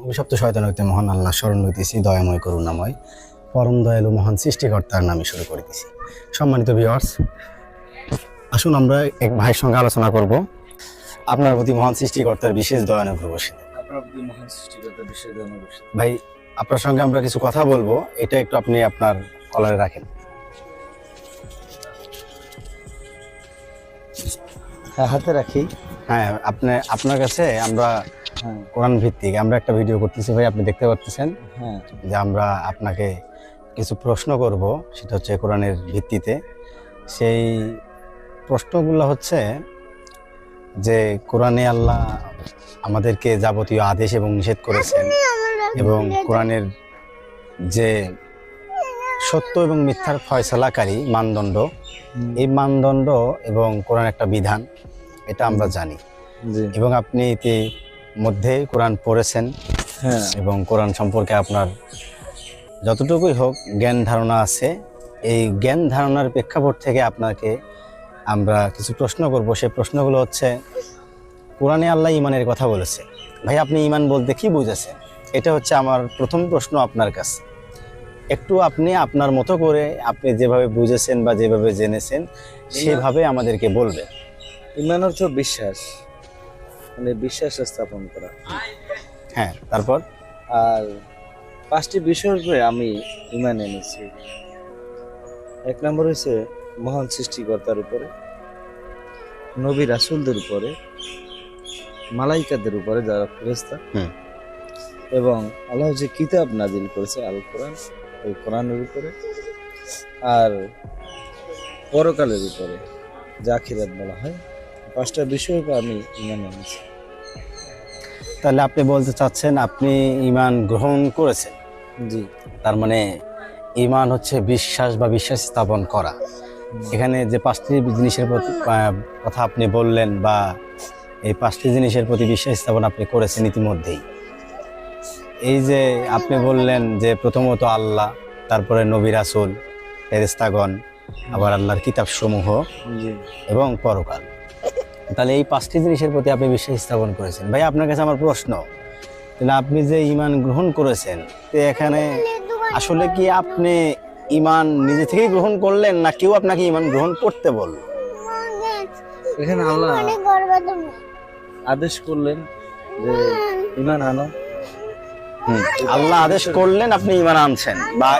অভিশপ্ত শয়তান হইতে মহান আল্লাহ শরণ লইতেছি, দয়াময় করুণাময় পরম দয়ালু মহান সৃষ্টিকর্তার নামে শুরু করিতেছি। সম্মানিত ভিউয়ার্স, আসুন আমরা এক ভাইয়ের সঙ্গে আলোচনা করব আপনার প্রতি মহান সৃষ্টিকর্তার বিশেষ দয়ানুগ্রহ বসে। ভাই, আপনার সঙ্গে আমরা কিছু কথা বলবো, এটা একটু আপনি আপনার কলারে রাখেন। হ্যাঁ, হাতে রাখি। হ্যাঁ, আপনার কাছে আমরা কোরআন ভিত্তিক আমরা একটা ভিডিও করতেছি ভাই, আপনি দেখতে পাচ্ছেন যে আমরা আপনাকে কিছু প্রশ্ন করব, সেটা হচ্ছে কোরআনের ভিত্তিতে। সেই প্রশ্নগুলো হচ্ছে যে কোরআনে আল্লাহ আমাদেরকে যাবতীয় আদেশ এবং নিষেধ করেছেন, এবং কোরআনের যে সত্য এবং মিথ্যার ফয়সালাকারী মানদণ্ড, এই মানদণ্ড এবং কোরআন একটা বিধান, এটা আমরা জানি। এবং আপনি ইতিমধ্যে কোরআন পড়েছেন এবং কোরআন সম্পর্কে আপনার যতটুকুই হোক জ্ঞান ধারণা আছে। এই জ্ঞান ধারণার প্রেক্ষাপট থেকে আপনাকে আমরা কিছু প্রশ্ন করব। সেই প্রশ্নগুলো হচ্ছে, কোরআনে আল্লাহ ইমানের কথা বলেছে, ভাই আপনি ইমান বলতে কি বুঝেছেন? এটা হচ্ছে আমার প্রথম প্রশ্ন আপনার কাছে। একটু আপনি আপনার মতো করে আপনি যেভাবে বুঝেছেন বা যেভাবে জেনেছেন সেভাবে আমাদেরকে বলবেন। ইমান অর্থ বিশ্বাস, মানে বিশ্বাস স্থাপন করা। হ্যাঁ, তারপর আর 5টি বিষয়ের উপরে আমি ইমান এনেছি। 1 নম্বর হচ্ছে মহান সৃষ্টিকর্তার উপরে, নবী রাসূলদের উপরে, মালাইকাদের উপরে যারা ফেরেশতা, এবং আল্লাহ যে কিতাব নাজিল করেছে আল কোরআন, ওই কোরআনের উপরে, আর পরকালের উপরে, যা আখিরাত বলা হয়। 5টা বিষয়ের উপর আমি ইমান এনেছি। তাহলে আপনি বলতে চাচ্ছেন আপনি ইমান গ্রহণ করেছেন? জি। তার মানে ইমান হচ্ছে বিশ্বাস বা বিশ্বাস স্থাপন করা। এখানে যে 5টি জিনিসের কথা আপনি বললেন, বা এই 5টি জিনিসের প্রতি বিশ্বাস স্থাপন আপনি করেছেন ইতিমধ্যেই। এই যে আপনি বললেন যে প্রথমত আল্লাহ, তারপরে নবী রাসূল, ফেরেশতাগণ, আবার আল্লাহর কিতাব সমূহ এবং পরকাল। তাহলে এই 5টি জিনিসের প্রতি আপনি বিশ্বাস স্থাপন করেছেন। ভাই, আপনার কাছে আমার প্রশ্ন, আপনি যে ইমান গ্রহণ করেছেন, তো এখানে আসলে কি আপনি ইমান নিজে থেকেই গ্রহণ করলেন, না কেউ আপনাকে ইমান গ্রহণ করতে বলল? এখানে আল্লাহ আদেশ করলেন যে ইমান আনো। আল্লাহ আদেশ করলেন, আপনি ইমান আনছেন, বা